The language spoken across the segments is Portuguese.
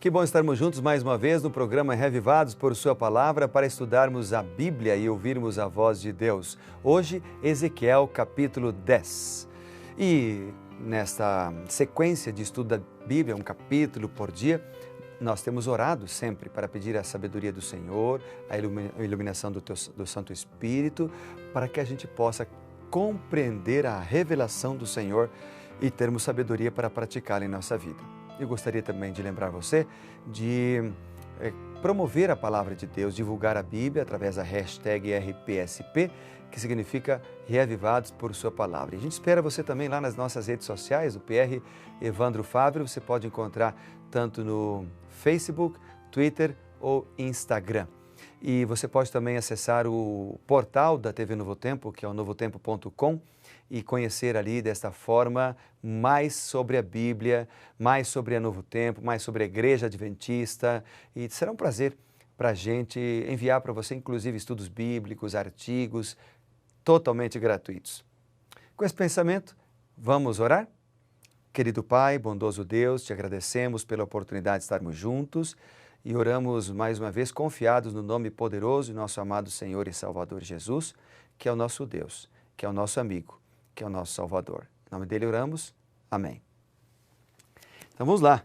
Que bom estarmos juntos mais uma vez no programa Revivados por Sua Palavra para estudarmos a Bíblia e ouvirmos a voz de Deus. Hoje, Ezequiel capítulo 10. E nesta sequência de estudo da Bíblia, um capítulo por dia, nós temos orado sempre para pedir a sabedoria do Senhor, a iluminação do Santo Espírito, para que a gente possa compreender a revelação do Senhor e termos sabedoria para praticá-la em nossa vida. Eu gostaria também de lembrar você de promover a palavra de Deus, divulgar a Bíblia através da hashtag RPSP, que significa Reavivados por Sua Palavra. E a gente espera você também lá nas nossas redes sociais, o PR Evandro Fávero, você pode encontrar tanto no Facebook, Twitter ou Instagram. E você pode também acessar o portal da TV Novo Tempo, que é o novotempo.com, e conhecer ali desta forma mais sobre a Bíblia, mais sobre a Novo Tempo, mais sobre a Igreja Adventista. E será um prazer para a gente enviar para você, inclusive, estudos bíblicos, artigos, totalmente gratuitos. Com esse pensamento, vamos orar? Querido Pai, bondoso Deus, te agradecemos pela oportunidade de estarmos juntos e oramos mais uma vez confiados no nome poderoso de nosso amado Senhor e Salvador Jesus, que é o nosso Deus, que é o nosso amigo, que é o nosso Salvador. Em nome dele oramos. Amém. Então vamos lá.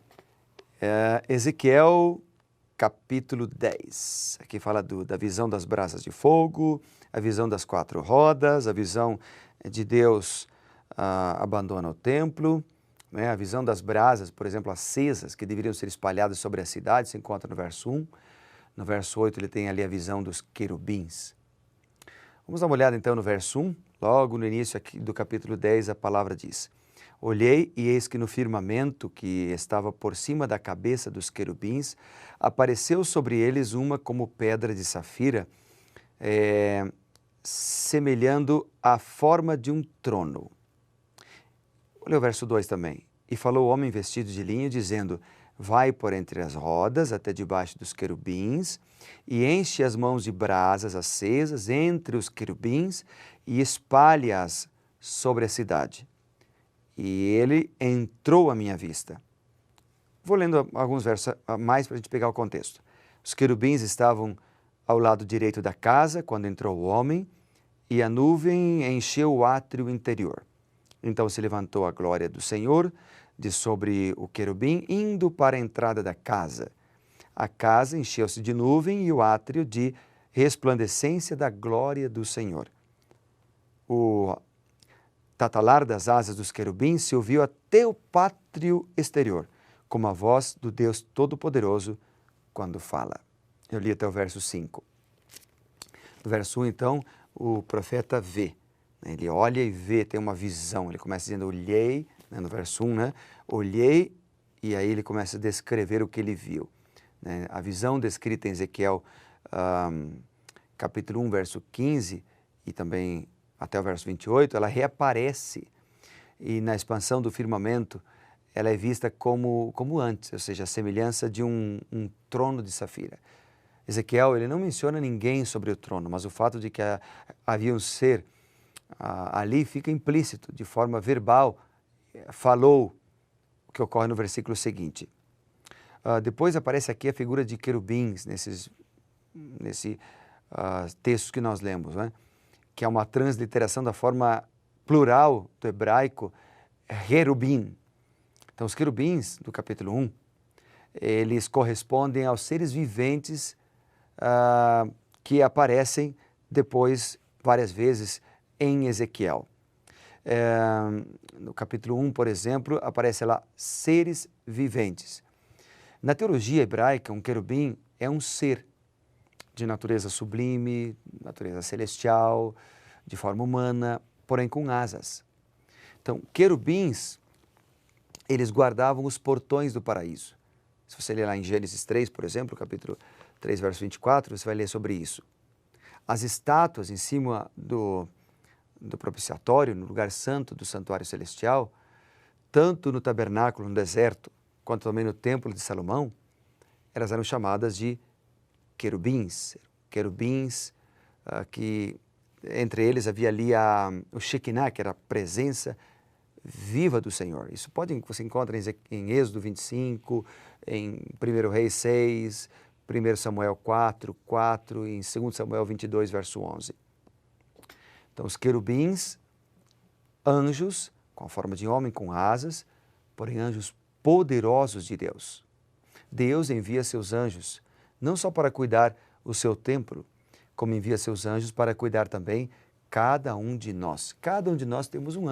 Ezequiel capítulo 10. Aqui fala da visão das brasas de fogo, a visão das 4 rodas, a visão de Deus abandona o templo, né? A visão das brasas, por exemplo, acesas, que deveriam ser espalhadas sobre a cidade, se encontra no verso 1. No verso 8 ele tem ali a visão dos querubins. Vamos dar uma olhada então no verso 1. Logo no início aqui do capítulo 10 a palavra diz: Olhei e eis que no firmamento que estava por cima da cabeça dos querubins, apareceu sobre eles uma como pedra de safira, semelhando à forma de um trono. Olha o verso 2 também. E falou o homem vestido de linho, dizendo: Vai por entre as rodas até debaixo dos querubins, e enche as mãos de brasas acesas entre os querubins, e espalha-as sobre a cidade. E ele entrou à minha vista. Vou lendo alguns versos a mais para a gente pegar o contexto. Os querubins estavam ao lado direito da casa, quando entrou o homem, e a nuvem encheu o átrio interior. Então se levantou a glória do Senhor de sobre o querubim, indo para a entrada da casa. A casa encheu-se de nuvem e o átrio de resplandecência da glória do Senhor. O tatalar das asas dos querubins se ouviu até o pátrio exterior, como a voz do Deus Todo-Poderoso quando fala. Eu li até o verso 5. No verso 1, então, o profeta vê. Ele olha e vê, tem uma visão. Ele começa dizendo, olhei, né, no verso 1, né? Olhei, e aí ele começa a descrever o que ele viu. Né? A visão descrita em Ezequiel, capítulo 1, verso 15, e também até o verso 28, ela reaparece. E na expansão do firmamento, ela é vista como antes, ou seja, a semelhança de um trono de safira. Ezequiel, ele não menciona ninguém sobre o trono, mas o fato de que havia um ser ali fica implícito, de forma verbal, falou o que ocorre no versículo seguinte. Depois aparece aqui a figura de querubins, nesse texto que nós lemos, né? Que é uma transliteração da forma plural do hebraico, herubim. Então, os querubins, do capítulo 1, eles correspondem aos seres viventes que aparecem depois, várias vezes, em Ezequiel. No capítulo 1, por exemplo, aparece lá seres viventes. Na teologia hebraica, um querubim é um ser de natureza sublime, natureza celestial, de forma humana, porém com asas. Então, querubins, eles guardavam os portões do paraíso. Se você ler lá em Gênesis 3, por exemplo, capítulo 3, verso 24, você vai ler sobre isso. As estátuas em cima do propiciatório, no lugar santo do santuário celestial, tanto no tabernáculo, no deserto, quanto também no templo de Salomão, elas eram chamadas de querubins. Querubins que entre eles havia ali o Shekinah, que era a presença viva do Senhor. Isso você encontra em Êxodo 25, em 1 Reis 6, 1 Samuel 4, 4 e em 2 Samuel 22, verso 11. Então, os querubins, anjos, com a forma de homem, com asas, porém anjos poderosos de Deus. Deus envia seus anjos, não só para cuidar o seu templo, como envia seus anjos para cuidar também cada um de nós. Cada um de nós temos um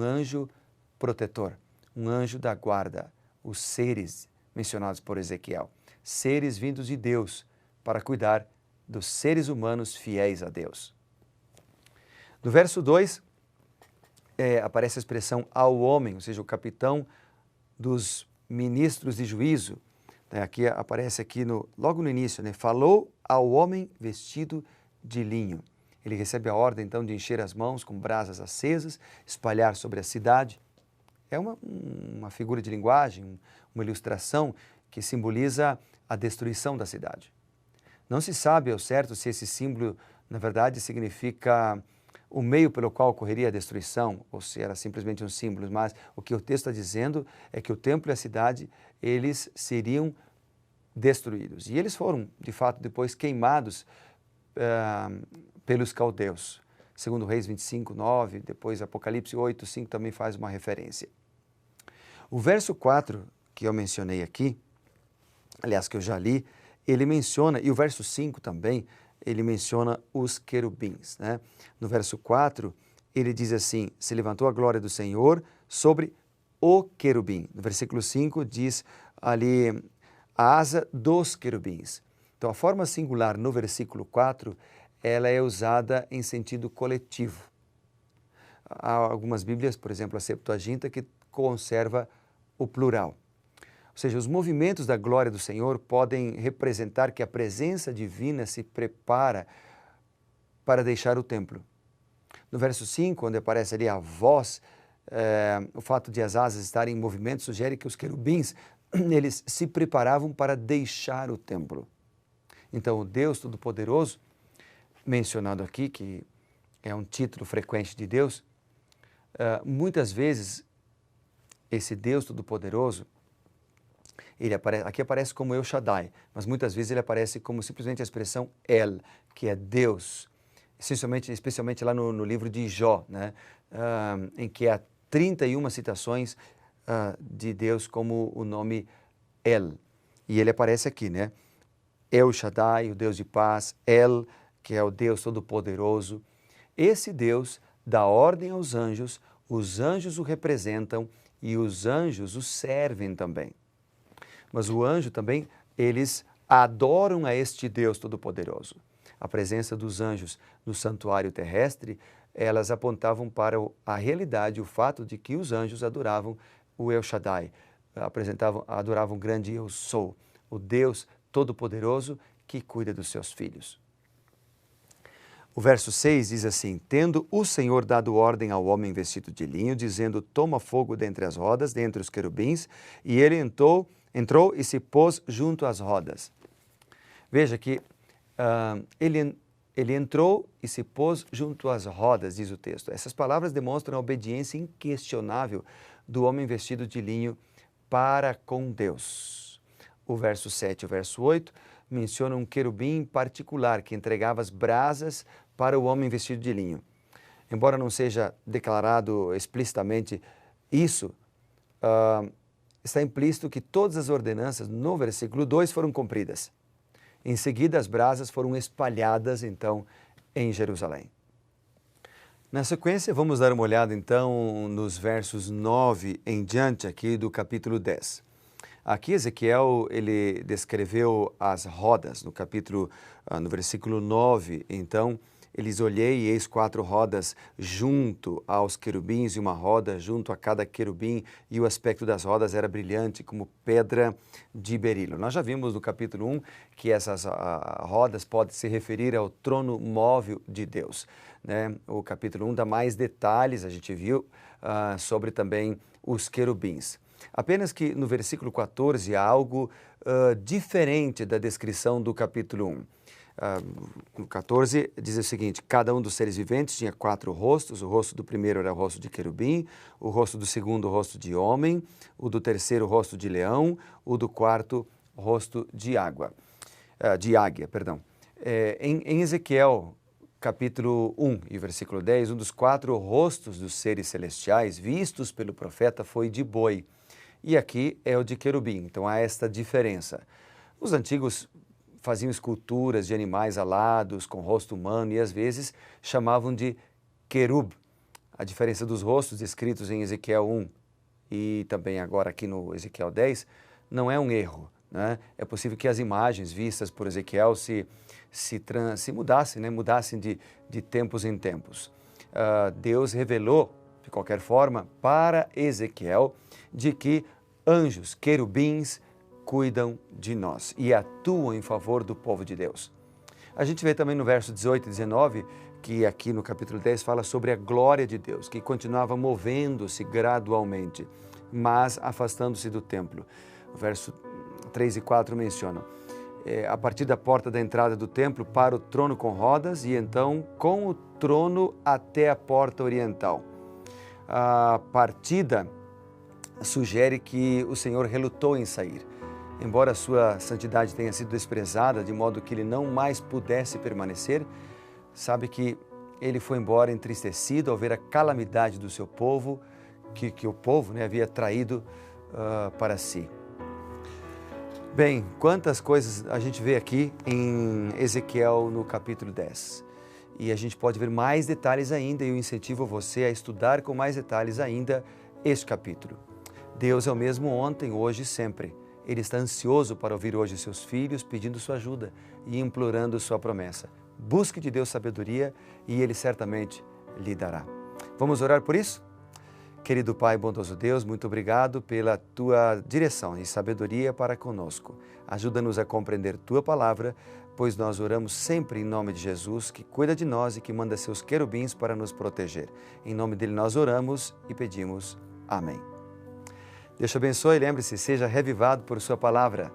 anjo protetor, um anjo da guarda, os seres mencionados por Ezequiel, seres vindos de Deus para cuidar dos seres humanos fiéis a Deus. No verso 2, aparece a expressão ao homem, ou seja, o capitão dos ministros de juízo. Aqui aparece logo no início, falou ao homem vestido de linho. Ele recebe a ordem, então, de encher as mãos com brasas acesas, espalhar sobre a cidade. É uma figura de linguagem, uma ilustração que simboliza a destruição da cidade. Não se sabe ao certo se esse símbolo, na verdade, significa o meio pelo qual ocorreria a destruição, ou se era simplesmente um símbolo, mas o que o texto está dizendo é que o templo e a cidade, eles seriam destruídos. E eles foram, de fato, depois queimados pelos caldeus. Segundo Reis 25, 9, depois Apocalipse 8, 5 também faz uma referência. O verso 4, que eu mencionei aqui, aliás, que eu já li, ele menciona, e o verso 5 também, ele menciona os querubins. No verso 4, ele diz assim, se levantou a glória do Senhor sobre o querubim. No versículo 5 diz ali a asa dos querubins. Então a forma singular no versículo 4, ela é usada em sentido coletivo. Há algumas Bíblias, por exemplo a Septuaginta, que conserva o plural. Ou seja, os movimentos da glória do Senhor podem representar que a presença divina se prepara para deixar o templo. No verso 5, onde aparece ali a voz, o fato de as asas estarem em movimento sugere que os querubins, eles se preparavam para deixar o templo. Então, o Deus Todo-Poderoso, mencionado aqui, que é um título frequente de Deus, muitas vezes esse Deus Todo-Poderoso, aqui aparece como El Shaddai, mas muitas vezes ele aparece como simplesmente a expressão El, que é Deus, especialmente lá no livro de Jó, em que há 31 citações de Deus como o nome El. E ele aparece aqui, El Shaddai, o Deus de paz, El, que é o Deus Todo-Poderoso. Esse Deus dá ordem aos anjos, os anjos o representam e os anjos o servem também. Mas o anjo também, eles adoram a este Deus Todo-Poderoso. A presença dos anjos no santuário terrestre, elas apontavam para a realidade, o fato de que os anjos adoravam o El Shaddai, adoravam o grande Eu Sou, o Deus Todo-Poderoso que cuida dos seus filhos. O verso 6 diz assim, tendo o Senhor dado ordem ao homem vestido de linho, dizendo, toma fogo dentre as rodas, dentre os querubins, e ele entrou e se pôs junto às rodas. Veja que ele entrou e se pôs junto às rodas, diz o texto. Essas palavras demonstram a obediência inquestionável do homem vestido de linho para com Deus. O verso 7 e o verso 8 mencionam um querubim particular que entregava as brasas para o homem vestido de linho. Embora não seja declarado explicitamente isso, está implícito que todas as ordenanças no versículo 2 foram cumpridas. Em seguida, as brasas foram espalhadas, então, em Jerusalém. Na sequência, vamos dar uma olhada, então, nos versos 9 em diante aqui do capítulo 10. Aqui, Ezequiel, ele descreveu as rodas no versículo 9, então, eles olhei e eis 4 rodas junto aos querubins e uma roda junto a cada querubim e o aspecto das rodas era brilhante como pedra de berilo. Nós já vimos no capítulo 1 que essas rodas podem se referir ao trono móvel de Deus. O capítulo 1 dá mais detalhes, a gente viu, sobre também os querubins. Apenas que no versículo 14 há algo diferente da descrição do capítulo 1. no 14 diz o seguinte: cada um dos seres viventes tinha 4 rostos, o rosto do primeiro era o rosto de querubim, o rosto do segundo o rosto de homem, o do terceiro o rosto de leão, o do quarto o rosto de águia, perdão. Em Ezequiel capítulo 1 e versículo 10, um dos 4 rostos dos seres celestiais vistos pelo profeta foi de boi, e aqui é o de querubim, então há esta diferença. Os antigos faziam esculturas de animais alados, com rosto humano, e às vezes chamavam de querub. A diferença dos rostos descritos em Ezequiel 1 e também agora aqui no Ezequiel 10 não é um erro, né? É possível que as imagens vistas por Ezequiel se mudassem, né? Mudassem de tempos em tempos. Deus revelou, de qualquer forma, para Ezequiel de que anjos, querubins, cuidam de nós e atuam em favor do povo de Deus. A gente vê também no verso 18 e 19, que aqui no capítulo 10 fala sobre a glória de Deus, que continuava movendo-se gradualmente, mas afastando-se do templo. O verso 3 e 4 mencionam: a partir da porta da entrada do templo para o trono com rodas e então com o trono até a porta oriental. A partida sugere que o Senhor relutou em sair. Embora a sua santidade tenha sido desprezada, de modo que ele não mais pudesse permanecer, sabe que ele foi embora entristecido ao ver a calamidade do seu povo, que o povo, né, havia traído para si. Bem, quantas coisas a gente vê aqui em Ezequiel no capítulo 10. E a gente pode ver mais detalhes ainda, e eu incentivo você a estudar com mais detalhes ainda este capítulo. Deus é o mesmo ontem, hoje e sempre. Ele está ansioso para ouvir hoje seus filhos pedindo sua ajuda e implorando sua promessa. Busque de Deus sabedoria e Ele certamente lhe dará. Vamos orar por isso? Querido Pai, bondoso Deus, muito obrigado pela Tua direção e sabedoria para conosco. Ajuda-nos a compreender Tua palavra, pois nós oramos sempre em nome de Jesus, que cuida de nós e que manda seus querubins para nos proteger. Em nome dele nós oramos e pedimos. Amém. Deus te abençoe e lembre-se, seja revivado por sua palavra.